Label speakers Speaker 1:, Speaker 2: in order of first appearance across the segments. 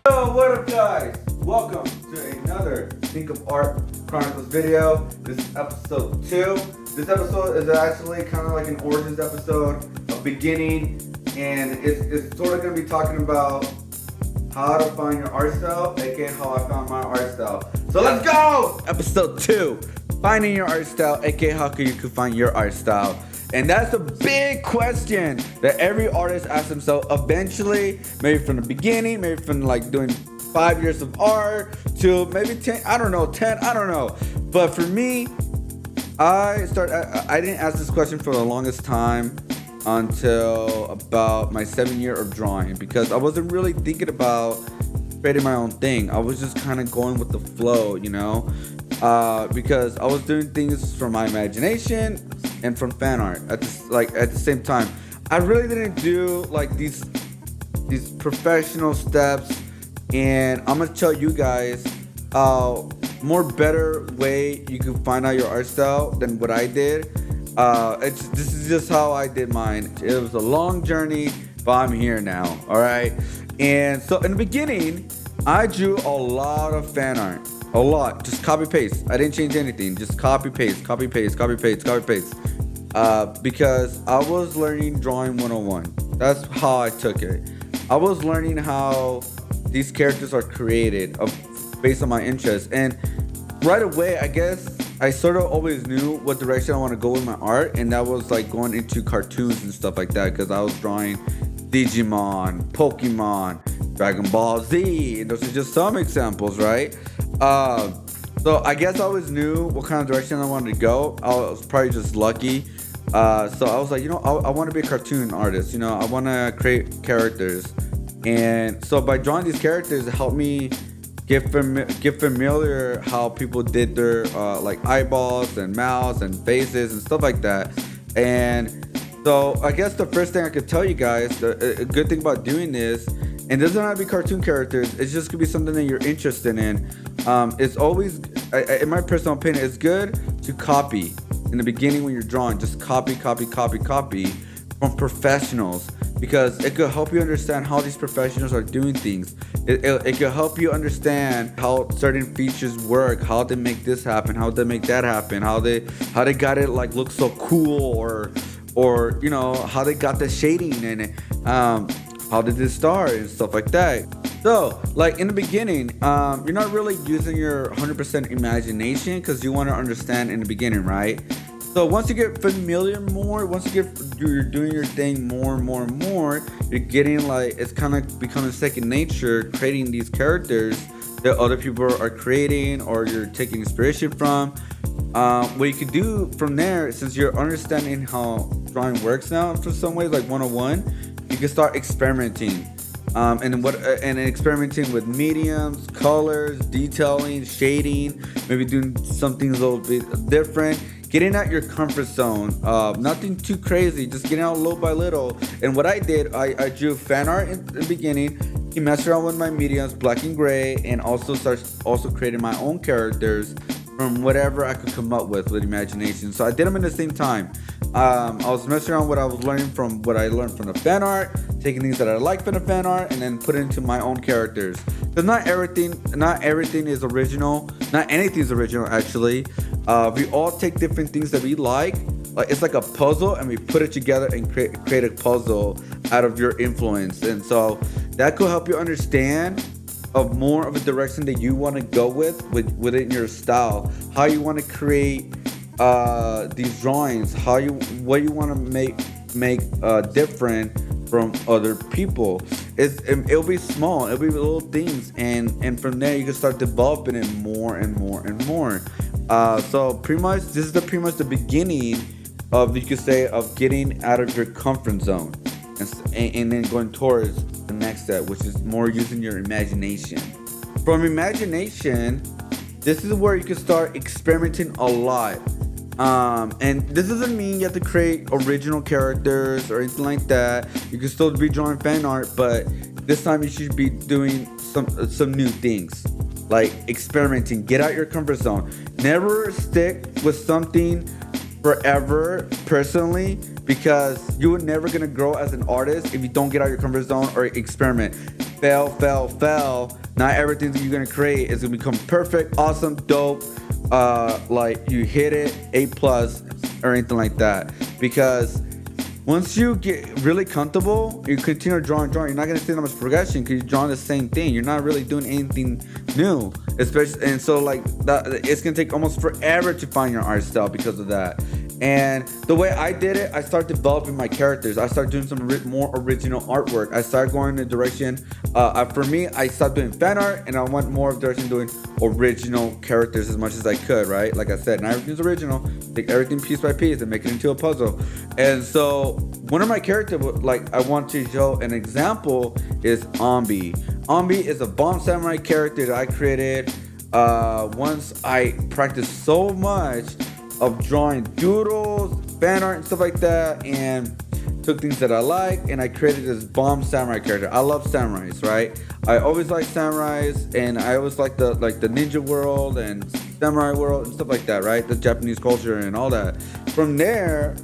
Speaker 1: Yo, what up guys? Welcome to another Think of Art Chronicles video. This is episode 2. This episode is actually kind of like an origins episode, a beginning, and it's sort of going to be talking about how to find your art style, aka how I found my art style. So let's go! Episode 2, finding your art style, aka how you can find your art style. And that's a big question that every artist asks themselves eventually, maybe from the beginning, maybe from like doing 5 years of art to maybe 10, I don't know. But for me, I didn't ask this question for the longest time until about my 7th year of drawing, because I wasn't really thinking about creating my own thing. I was just kind of going with the flow, because I was doing things from my imagination and from fan art at the same time. I really didn't do like these professional steps, and I'm gonna tell you guys more better way you can find out your art style than what I did. This is just how I did mine. It was a long journey, but I'm here now. All right. And so in the beginning, I drew a lot of fan art. A lot. Just copy paste. I didn't change anything. Just copy paste. Because I was learning drawing 101. That's how I took it. I was learning how these characters are created based on my interests. And right away, I guess I sort of always knew what direction I want to go with my art. And that was like going into cartoons and stuff like that, because I was drawing Digimon, Pokemon, Dragon Ball Z. And those are just some examples, right? So I guess I always knew what kind of direction I wanted to go. I was probably just lucky. So I was like, I want to be a cartoon artist. I want to create characters. And so by drawing these characters, it helped me get familiar how people did their like eyeballs and mouths and faces and stuff like that. And so I guess the first thing I could tell you guys, a good thing about doing this, and it doesn't have to be cartoon characters, it's just gonna be something that you're interested in. It's always, in my personal opinion, it's good to copy in the beginning when you're drawing. Just copy from professionals, because it could help you understand how these professionals are doing things. It could help you understand how certain features work, how they make this happen, how they make that happen, how they got it like look so cool, or how they got the shading in it, how did this start and stuff like that. So like in the beginning, you're not really using your 100% imagination, because you want to understand in the beginning, right? So once you get familiar more, you're doing your thing more and more, you're getting like, it's kind of becoming second nature, creating these characters that other people are creating or you're taking inspiration from. What you can do from there, since you're understanding how drawing works now for some ways, like 101, you can start experimenting. And experimenting with mediums, colors, detailing, shading, maybe doing something a little bit different. Getting out your comfort zone, nothing too crazy, just getting out little by little. And what I did, I drew fan art in the beginning, messed around with my mediums, black and gray, and also creating my own characters from whatever I could come up with imagination. So I did them in the same time. I was messing around with what I was learning from what I learned from the fan art, taking things that I like from the fan art, and then put it into my own characters. Because not everything is original. Not anything is original, actually. We all take different things that we like. It's like a puzzle, and we put it together and create a puzzle out of your influence. And so that could help you understand of more of a direction that you want to go within your style, how you want to create these drawings, what you want to make different from other people. It'll be small, it'll be little things, and from there you can start developing it more and more. So pretty much this is pretty much the beginning of, you could say, of getting out of your comfort zone, and then going towards the next step, which is more using your imagination. From imagination, this is where you can start experimenting a lot. And this doesn't mean you have to create original characters or anything like that. You can still be drawing fan art, but this time you should be doing some new things, like experimenting. Get out your comfort zone. Never stick with something forever, personally, because you were never gonna grow as an artist if you don't get out of your comfort zone or experiment. Fail, fail, fail. Not everything that you're gonna create is gonna become perfect, awesome, dope. Like you hit it, A+ or anything like that. Because once you get really comfortable, you continue drawing. You're not gonna see that much progression because you're drawing the same thing. You're not really doing anything new, especially. And so like that, it's gonna take almost forever to find your art style because of that. And the way I did it, I started developing my characters. I started doing some more original artwork. I started going in the direction. For me, I stopped doing fan art, and I went more of the direction doing original characters as much as I could. Right, like I said, not everything's original. Take everything piece by piece and make it into a puzzle. And so one of my characters, like I want to show an example, is Ambi. Ambi is a bomb samurai character that I created once I practiced so much of drawing doodles, fan art, and stuff like that, and took things that I like, and I created this bomb samurai character. I love samurais, right? I always like samurais, and I always like the ninja world and samurai world and stuff like that, right? The Japanese culture and all that. From there,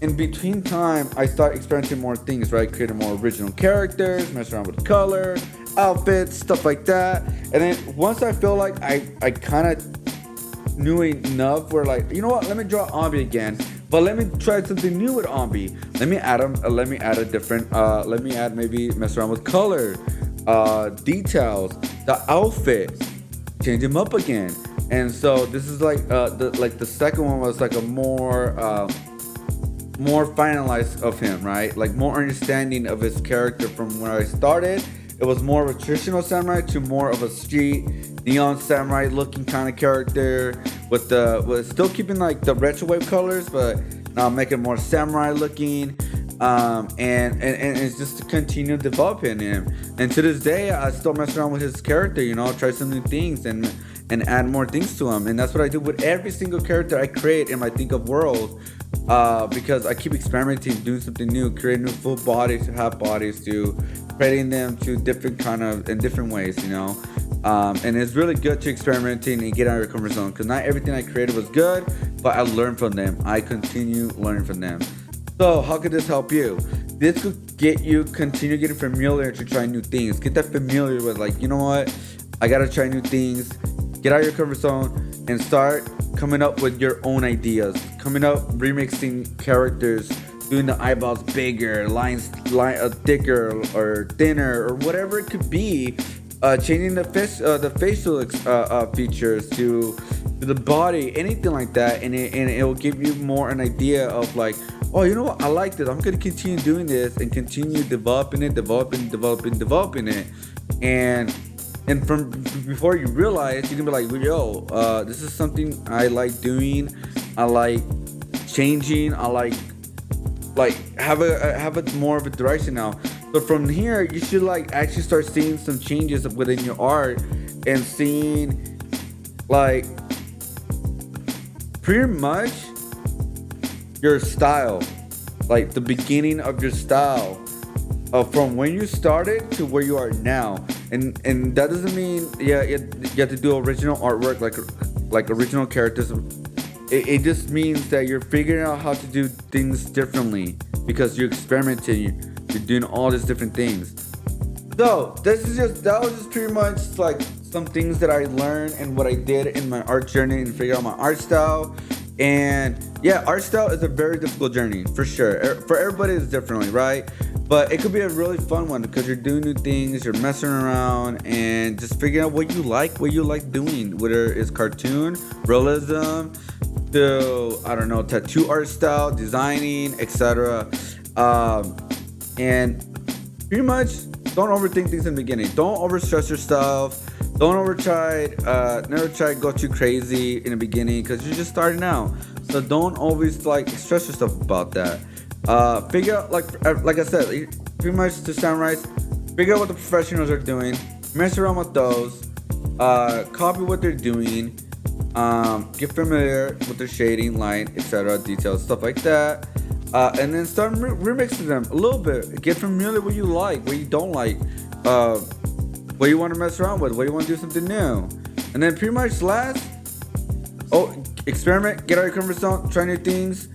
Speaker 1: in between time, I start experimenting more things, right? Creating more original characters, messing around with color, outfits, stuff like that. And then once I feel like I kind of knew enough where, like, you know what, let me draw Ambi again, but let me try something new with Ambi. Let me add a different let me add, maybe mess around with color, details, the outfit, change him up again. And so this is like the second one was like a more finalized of him, right? Like more understanding of his character from where I started. It was more of a traditional samurai to more of a street neon samurai looking kind of character with still keeping like the retro wave colors, but now making it more samurai looking. And it's just to continue developing him. And to this day, I still mess around with his character, try some new things and add more things to him. And that's what I do with every single character I create in my ThinkOf world. Because I keep experimenting, doing something new, creating new full bodies to half bodies, to creating them to different in different ways, and it's really good to experimenting and get out of your comfort zone, because not everything I created was good, but I learned from them. I continue learning from them. So how could this help you? This could get you continue getting familiar to try new things. Get that familiar with, like, you know what, I gotta try new things. Get out of your comfort zone and start coming up with your own ideas, coming up remixing characters, doing the eyeballs bigger, lines thicker or thinner, or whatever it could be, changing the facial features to the body, anything like that, and it will give you more an idea of, like, oh, you know what, I like this, I'm gonna continue doing this and continue developing it, and from before you realize, you can be like, yo, this is something I like doing, I like changing, I like have a more of a direction now. So from here, you should like actually start seeing some changes within your art and seeing like pretty much your style, like the beginning of your style, from when you started to where you are now. And that doesn't mean you have to do original artwork like original characters. It just means that you're figuring out how to do things differently because you're experimenting. You're doing all these different things. So that was just pretty much like some things that I learned and what I did in my art journey and figure out my art style. And yeah, art style is a very difficult journey for sure. For everybody, it's differently, right? But it could be a really fun one because you're doing new things, you're messing around, and just figuring out what you like doing. Whether it's cartoon, realism, to, I don't know, tattoo art style, designing, etc. And pretty much don't overthink things in the beginning. Don't overstress yourself. Don't never try to go too crazy in the beginning because you're just starting out. So don't always like stress yourself about that. Figure out, like I said, pretty much to summarize, figure out what the professionals are doing, mess around with those, copy what they're doing, get familiar with their shading, light, etc., details, stuff like that, and then start remixing them a little bit. Get familiar with what you like, what you don't like, what you want to mess around with, what you want to do something new, and then pretty much last, experiment, get out of your comfort zone, try new things.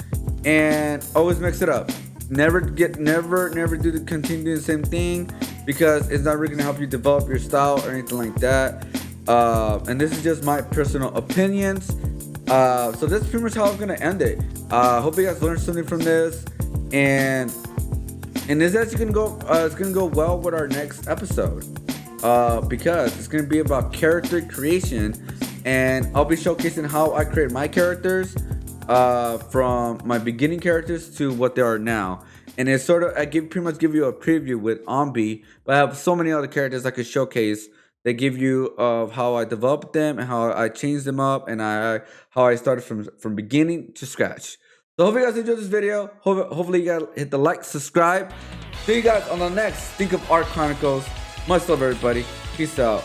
Speaker 1: and always mix it up. Never do the continue doing the same thing, because it's not really gonna help you develop your style or anything like that. And this is just my personal opinions. So that's pretty much how I'm gonna end it. Hope you guys learned something from this, and this is actually gonna go. It's gonna go well with our next episode, because it's gonna be about character creation, and I'll be showcasing how I create my characters, from my beginning characters to what they are now. And it's sort of pretty much give you a preview with Ombi, but I have so many other characters I could showcase that give you of how I developed them and how I changed them up, and how I started from beginning to scratch. So hope you guys enjoyed this video. Hopefully you guys hit the like, subscribe. See you guys on the next Think of Art Chronicles. Much love, everybody. Peace out.